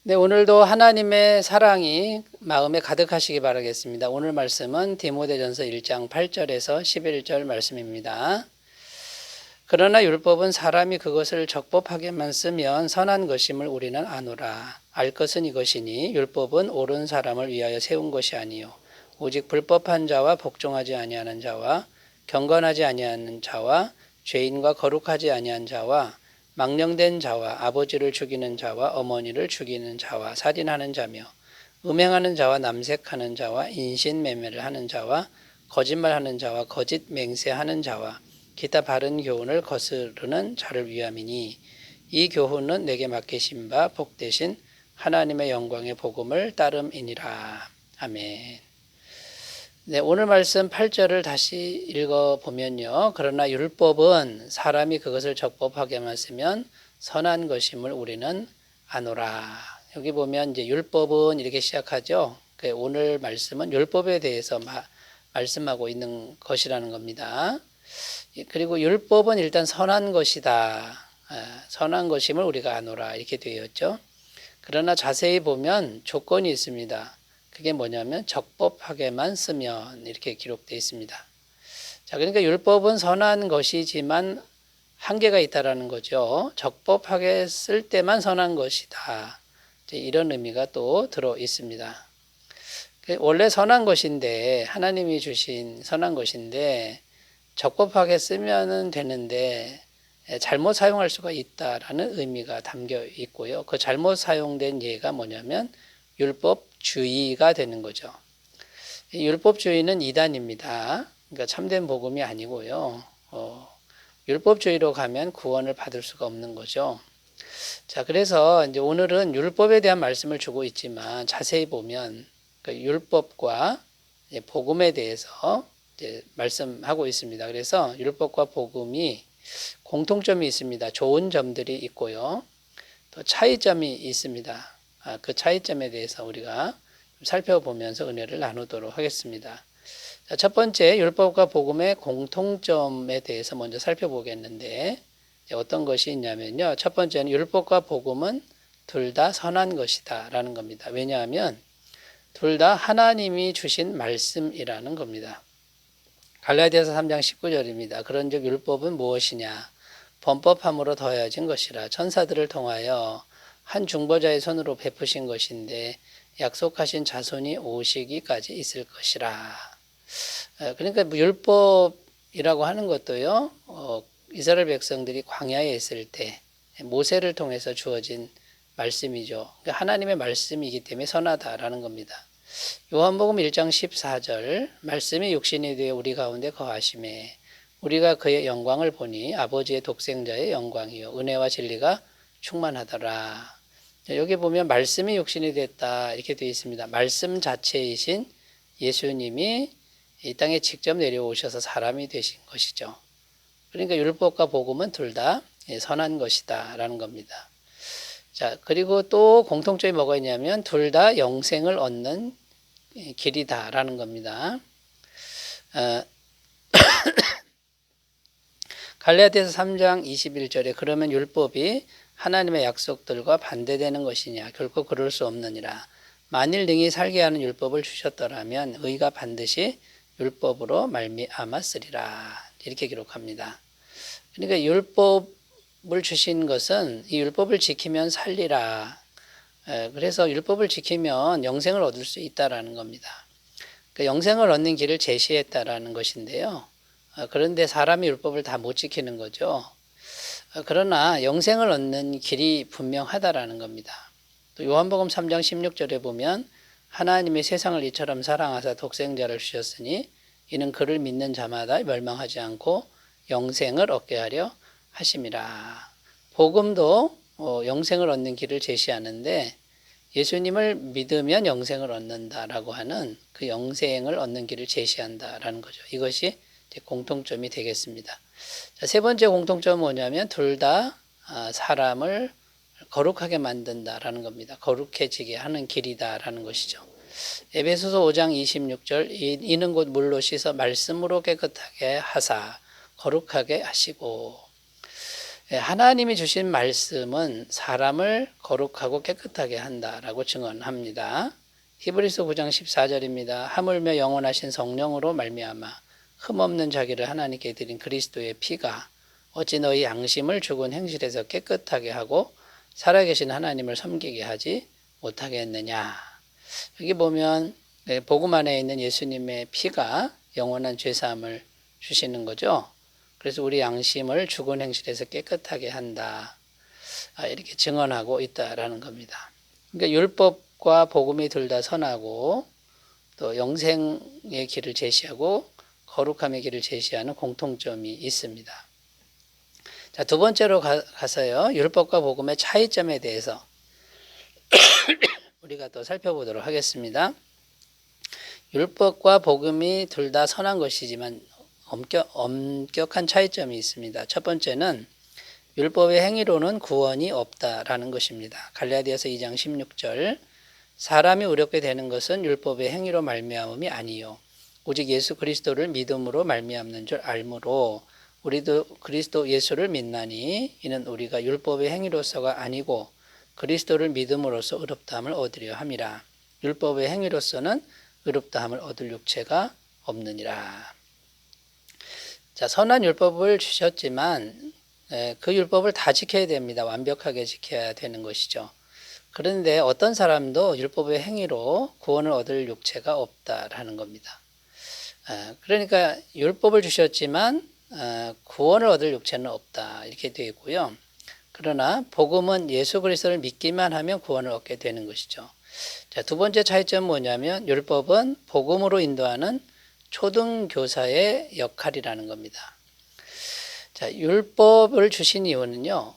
네, 오늘도 하나님의 사랑이 마음에 가득하시기 바라겠습니다. 오늘 말씀은 디모데전서 1장 8절에서 11절 말씀입니다. 그러나 율법은 사람이 그것을 적법하게만 쓰면 선한 것임을 우리는 아노라. 알 것은 이것이니 율법은 옳은 사람을 위하여 세운 것이 아니요 오직 불법한 자와 복종하지 아니하는 자와 경건하지 아니하는 자와 죄인과 거룩하지 아니한 자와 망령된 자와 아버지를 죽이는 자와 어머니를 죽이는 자와 살인하는 자며 음행하는 자와 남색하는 자와 인신매매를 하는 자와 거짓말하는 자와 거짓 맹세하는 자와 기타 바른 교훈을 거스르는 자를 위함이니 이 교훈은 내게 맡기신 바 복되신 하나님의 영광의 복음을 따름이니라. 아멘. 네, 오늘 말씀 8절을 다시 읽어보면요. 그러나 율법은 사람이 그것을 적법하게만 쓰면 선한 것임을 우리는 아노라. 여기 보면 이제 율법은 이렇게 시작하죠. 오늘 말씀은 율법에 대해서 말씀하고 있는 것이라는 겁니다. 그리고 율법은 일단 선한 것이다. 선한 것임을 우리가 아노라. 이렇게 되어 있죠. 그러나 자세히 보면 조건이 있습니다. 그게 뭐냐면 적법하게만 쓰면 이렇게 기록되어 있습니다. 자, 그러니까 율법은 선한 것이지만 한계가 있다라는 거죠. 적법하게 쓸 때만 선한 것이다. 이런 의미가 또 들어 있습니다. 원래 선한 것인데 하나님이 주신 선한 것인데 적법하게 쓰면 되는데 잘못 사용할 수가 있다라는 의미가 담겨 있고요. 그 잘못 사용된 예가 뭐냐면 율법주의가 되는 거죠. 율법주의는 이단입니다. 그러니까 참된 복음이 아니고요. 율법주의로 가면 구원을 받을 수가 없는 거죠. 자, 그래서 이제 오늘은 율법에 대한 말씀을 주고 있지만 자세히 보면 그 율법과 복음에 대해서 이제 말씀하고 있습니다. 그래서 율법과 복음이 공통점이 있습니다. 좋은 점들이 있고요. 또 차이점이 있습니다. 그 차이점에 대해서 우리가 살펴보면서 은혜를 나누도록 하겠습니다. 자, 첫 번째 율법과 복음의 공통점에 대해서 먼저 살펴보겠는데 어떤 것이 있냐면요. 첫 번째는 율법과 복음은 둘 다 선한 것이다 라는 겁니다. 왜냐하면 둘 다 하나님이 주신 말씀이라는 겁니다. 갈라디아서 3장 19절입니다. 그런즉 율법은 무엇이냐? 범법함으로 더하여진 것이라 천사들을 통하여 한 중보자의 손으로 베푸신 것인데 약속하신 자손이 오시기까지 있을 것이라. 그러니까 율법이라고 하는 것도요. 이스라엘 백성들이 광야에 있을 때 모세를 통해서 주어진 말씀이죠. 그러니까 하나님의 말씀이기 때문에 선하다라는 겁니다. 요한복음 1장 14절 말씀이 육신이 되어 우리 가운데 거하심에 우리가 그의 영광을 보니 아버지의 독생자의 영광이요 은혜와 진리가 충만하더라. 여기 보면 말씀이 육신이 됐다 이렇게 되어 있습니다. 말씀 자체이신 예수님이 이 땅에 직접 내려오셔서 사람이 되신 것이죠. 그러니까 율법과 복음은 둘 다 선한 것이다 라는 겁니다. 자, 그리고 또 공통점이 뭐가 있냐면 둘 다 영생을 얻는 길이다라는 겁니다. 갈라디아서 3장 21절에 그러면 율법이 하나님의 약속들과 반대되는 것이냐? 결코 그럴 수 없느니라. 만일 능히 살게 하는 율법을 주셨더라면 의가 반드시 율법으로 말미암았으리라. 이렇게 기록합니다. 그러니까 율법을 주신 것은 이 율법을 지키면 살리라. 그래서 율법을 지키면 영생을 얻을 수 있다라는 겁니다. 그러니까 영생을 얻는 길을 제시했다라는 것인데요. 그런데 사람이 율법을 다 못 지키는 거죠. 그러나 영생을 얻는 길이 분명하다라는 겁니다. 또 요한복음 3장 16절에 보면 하나님이 세상을 이처럼 사랑하사 독생자를 주셨으니 이는 그를 믿는 자마다 멸망하지 않고 영생을 얻게 하려 하심이라. 복음도 영생을 얻는 길을 제시하는데 예수님을 믿으면 영생을 얻는다라고 하는 그 영생을 얻는 길을 제시한다라는 거죠. 이것이 공통점이 되겠습니다. 자, 세 번째 공통점은 뭐냐면 둘 다 사람을 거룩하게 만든다라는 겁니다. 거룩해지게 하는 길이다라는 것이죠. 에베소서 5장 26절 이는 곧 물로 씻어 말씀으로 깨끗하게 하사 거룩하게 하시고 하나님이 주신 말씀은 사람을 거룩하고 깨끗하게 한다라고 증언합니다. 히브리서 9장 14절입니다. 하물며 영원하신 성령으로 말미암아 흠없는 자기를 하나님께 드린 그리스도의 피가 어찌 너희 양심을 죽은 행실에서 깨끗하게 하고 살아계신 하나님을 섬기게 하지 못하게 했느냐. 여기 보면 복음 안에 있는 예수님의 피가 영원한 죄사함을 주시는 거죠. 그래서 우리 양심을 죽은 행실에서 깨끗하게 한다. 이렇게 증언하고 있다라는 겁니다. 그러니까 율법과 복음이 둘 다 선하고 또 영생의 길을 제시하고 거룩함의 길을 제시하는 공통점이 있습니다. 자, 두 번째로 가서요. 율법과 복음의 차이점에 대해서 우리가 또 살펴보도록 하겠습니다. 율법과 복음이 둘 다 선한 것이지만 엄격한 차이점이 있습니다. 첫 번째는 율법의 행위로는 구원이 없다라는 것입니다. 갈라디아서 2장 16절 사람이 의롭게 되는 것은 율법의 행위로 말미암음이 아니요 오직 예수 그리스도를 믿음으로 말미암는 줄 알므로 우리도 그리스도 예수를 믿나니 이는 우리가 율법의 행위로서가 아니고 그리스도를 믿음으로써 의롭다함을 얻으려 함이라. 율법의 행위로서는 의롭다함을 얻을 육체가 없느니라. 자, 선한 율법을 주셨지만 그 율법을 다 지켜야 됩니다. 완벽하게 지켜야 되는 것이죠. 그런데 어떤 사람도 율법의 행위로 구원을 얻을 육체가 없다라는 겁니다. 그러니까 율법을 주셨지만 구원을 얻을 육체는 없다 이렇게 되어 있고요. 그러나 복음은 예수 그리스도를 믿기만 하면 구원을 얻게 되는 것이죠. 자, 두 번째 차이점은 뭐냐면 율법은 복음으로 인도하는 초등교사의 역할이라는 겁니다. 자, 율법을 주신 이유는요,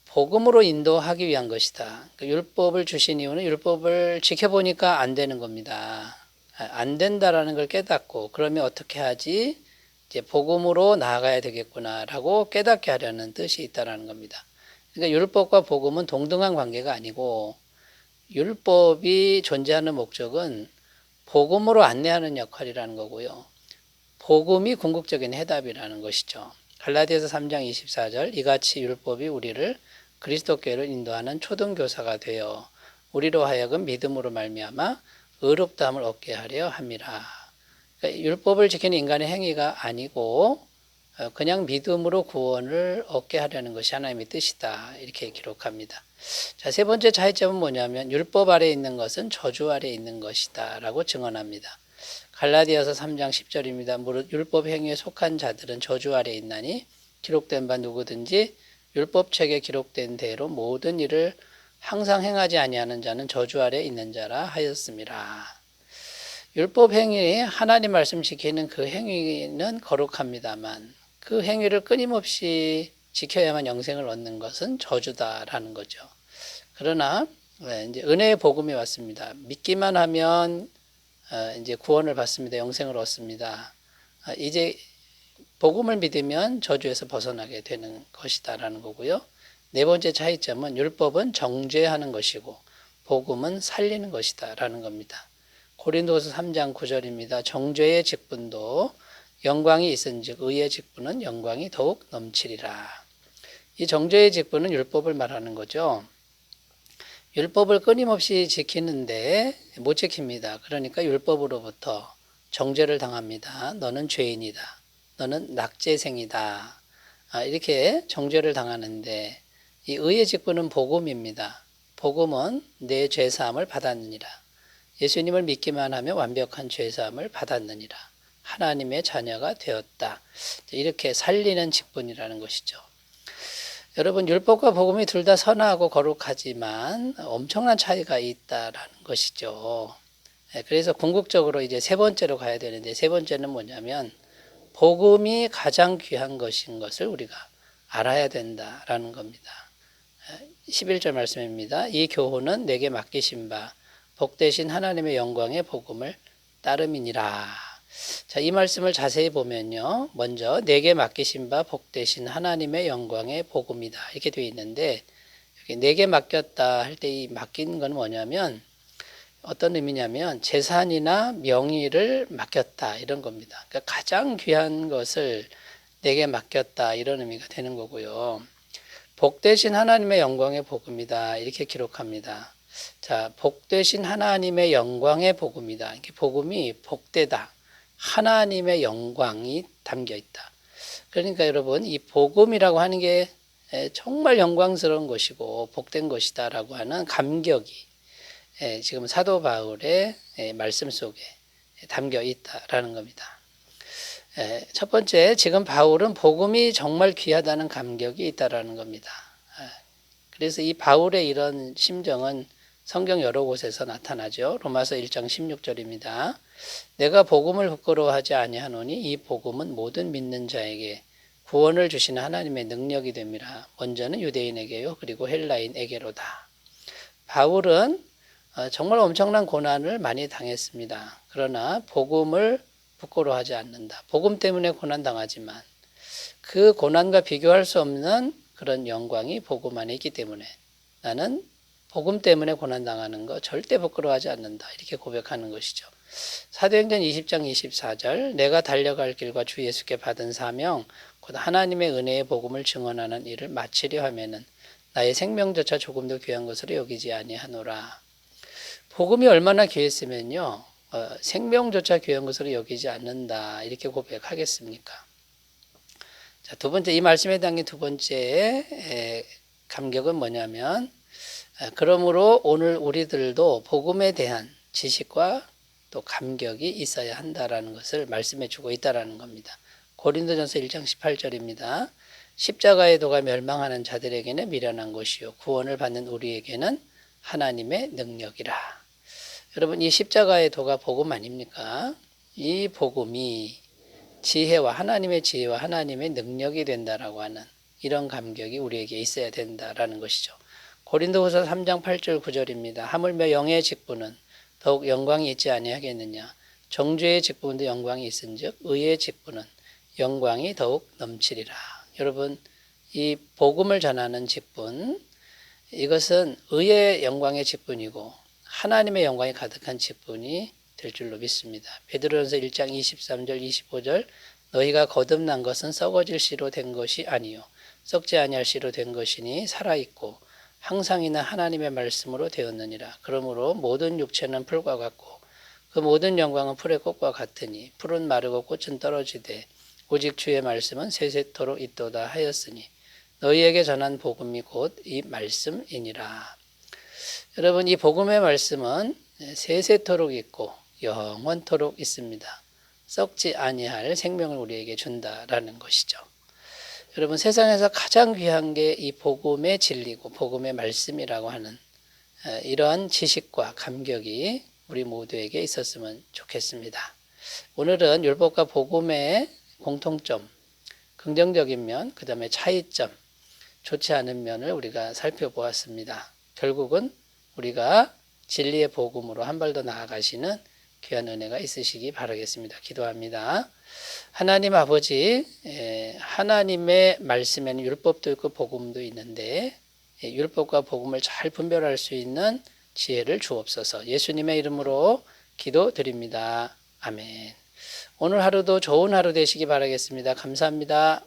복음으로 인도하기 위한 것이다. 율법을 주신 이유는 율법을 지켜보니까 안 되는 겁니다. 안 된다라는 걸 깨닫고 그러면 어떻게 하지? 이제 복음으로 나아가야 되겠구나라고 깨닫게 하려는 뜻이 있다라는 겁니다. 그러니까 율법과 복음은 동등한 관계가 아니고 율법이 존재하는 목적은 복음으로 안내하는 역할이라는 거고요. 복음이 궁극적인 해답이라는 것이죠. 갈라디아서 3장 24절 이같이 율법이 우리를 그리스도께로 인도하는 초등교사가 되어 우리로 하여금 믿음으로 말미암아 의롭다함을 얻게 하려 함이라. 그러니까 율법을 지키는 인간의 행위가 아니고 그냥 믿음으로 구원을 얻게 하려는 것이 하나님의 뜻이다. 이렇게 기록합니다. 자, 세 번째 차이점은 뭐냐면 율법 아래에 있는 것은 저주 아래에 있는 것이다 라고 증언합니다. 갈라디아서 3장 10절입니다. 무릇 율법 행위에 속한 자들은 저주 아래에 있나니 기록된 바 누구든지 율법책에 기록된 대로 모든 일을 항상 행하지 아니하는 자는 저주 아래에 있는 자라 하였습니다. 율법 행위, 하나님 말씀 지키는 그 행위는 거룩합니다만 그 행위를 끊임없이 지켜야만 영생을 얻는 것은 저주다라는 거죠. 그러나 이제 은혜의 복음이 왔습니다. 믿기만 하면 이제 구원을 받습니다. 영생을 얻습니다. 이제 복음을 믿으면 저주에서 벗어나게 되는 것이다라는 거고요. 네 번째 차이점은 율법은 정죄하는 것이고 복음은 살리는 것이다라는 겁니다. 고린도서 3장 9절입니다. 정죄의 직분도 영광이 있은즉 의의 직분은 영광이 더욱 넘치리라. 이 정죄의 직분은 율법을 말하는 거죠. 율법을 끊임없이 지키는데 못 지킵니다. 그러니까 율법으로부터 정죄를 당합니다. 너는 죄인이다. 너는 낙제생이다. 이렇게 정죄를 당하는데 이 의의 직분은 복음입니다. 복음은 내 죄사함을 받았느니라. 예수님을 믿기만 하면 완벽한 죄사함을 받았느니라. 하나님의 자녀가 되었다. 이렇게 살리는 직분이라는 것이죠. 여러분 율법과 복음이 둘 다 선하고 거룩하지만 엄청난 차이가 있다라는 것이죠. 그래서 궁극적으로 이제 세 번째로 가야 되는데 세 번째는 뭐냐면 복음이 가장 귀한 것인 것을 우리가 알아야 된다라는 겁니다. 11절 말씀입니다. 이 교훈은 내게 맡기신 바 복되신 하나님의 영광의 복음을 따름이니라. 자, 이 말씀을 자세히 보면요. 먼저 내게 맡기신 바 복되신 하나님의 영광의 복음이다. 이렇게 되어 있는데 여기 내게 맡겼다 할 때 이 맡긴 건 뭐냐면 어떤 의미냐면 재산이나 명의를 맡겼다 이런 겁니다. 그러니까 가장 귀한 것을 내게 맡겼다 이런 의미가 되는 거고요. 복되신 하나님의 영광의 복음이다. 이렇게 기록합니다. 자, 복되신 하나님의 영광의 복음이다. 이게 복음이 복되다. 하나님의 영광이 담겨 있다. 그러니까 여러분, 이 복음이라고 하는 게 정말 영광스러운 것이고 복된 것이다라고 하는 감격이 지금 사도 바울의 말씀 속에 담겨 있다라는 겁니다. 첫 번째, 지금 바울은 복음이 정말 귀하다는 감격이 있다라는 겁니다. 그래서 이 바울의 이런 심정은 성경 여러 곳에서 나타나죠. 로마서 1장 16절입니다. 내가 복음을 부끄러워하지 아니하노니 이 복음은 모든 믿는 자에게 구원을 주시는 하나님의 능력이 됨이라. 먼저는 유대인에게요, 그리고 헬라인에게로다. 바울은 정말 엄청난 고난을 많이 당했습니다. 그러나 복음을 부끄러워하지 않는다. 복음 때문에 고난당하지만 그 고난과 비교할 수 없는 그런 영광이 복음 안에 있기 때문에 나는 복음 때문에 고난당하는 거 절대 부끄러워하지 않는다. 이렇게 고백하는 것이죠. 사도행전 20장 24절 내가 달려갈 길과 주 예수께 받은 사명 곧 하나님의 은혜의 복음을 증언하는 일을 마치려 하면은 나의 생명조차 조금도 귀한 것으로 여기지 아니하노라. 복음이 얼마나 귀했으면요, 생명조차 귀한 것으로 여기지 않는다. 이렇게 고백하겠습니까? 자, 두 번째, 이 말씀에 담긴 두 번째 감격은 뭐냐면, 그러므로 오늘 우리들도 복음에 대한 지식과 또 감격이 있어야 한다라는 것을 말씀해 주고 있다라는 겁니다. 고린도전서 1장 18절입니다. 십자가의 도가 멸망하는 자들에게는 미련한 것이요 구원을 받는 우리에게는 하나님의 능력이라. 여러분, 이 십자가의 도가 복음 아닙니까? 이 복음이 지혜와 하나님의 지혜와 하나님의 능력이 된다라고 하는 이런 감격이 우리에게 있어야 된다라는 것이죠. 고린도후서 3장 8절 9절입니다. 하물며 영의 직분은 더욱 영광이 있지 아니하겠느냐. 정죄의 직분도 영광이 있은즉 의의 직분은 영광이 더욱 넘치리라. 여러분, 이 복음을 전하는 직분, 이것은 의의 영광의 직분이고 하나님의 영광이 가득한 직분이 될 줄로 믿습니다. 베드로전서 1장 23절 25절 너희가 거듭난 것은 썩어질 씨로 된 것이 아니요 썩지 아니할 씨로 된 것이니 살아있고 항상이나 하나님의 말씀으로 되었느니라. 그러므로 모든 육체는 풀과 같고 그 모든 영광은 풀의 꽃과 같으니 풀은 마르고 꽃은 떨어지되 오직 주의 말씀은 세세토록 있도다 하였으니 너희에게 전한 복음이 곧 이 말씀이니라. 여러분, 이 복음의 말씀은 세세토록 있고 영원토록 있습니다. 썩지 아니할 생명을 우리에게 준다라는 것이죠. 여러분, 세상에서 가장 귀한 게 이 복음의 진리고 복음의 말씀이라고 하는 이러한 지식과 감격이 우리 모두에게 있었으면 좋겠습니다. 오늘은 율법과 복음의 공통점, 긍정적인 면, 그 다음에 차이점, 좋지 않은 면을 우리가 살펴보았습니다. 결국은 우리가 진리의 복음으로 한 발 더 나아가시는 귀한 은혜가 있으시기 바라겠습니다. 기도합니다. 하나님 아버지, 하나님의 말씀에는 율법도 있고 복음도 있는데 율법과 복음을 잘 분별할 수 있는 지혜를 주옵소서. 예수님의 이름으로 기도드립니다. 아멘. 오늘 하루도 좋은 하루 되시기 바라겠습니다. 감사합니다.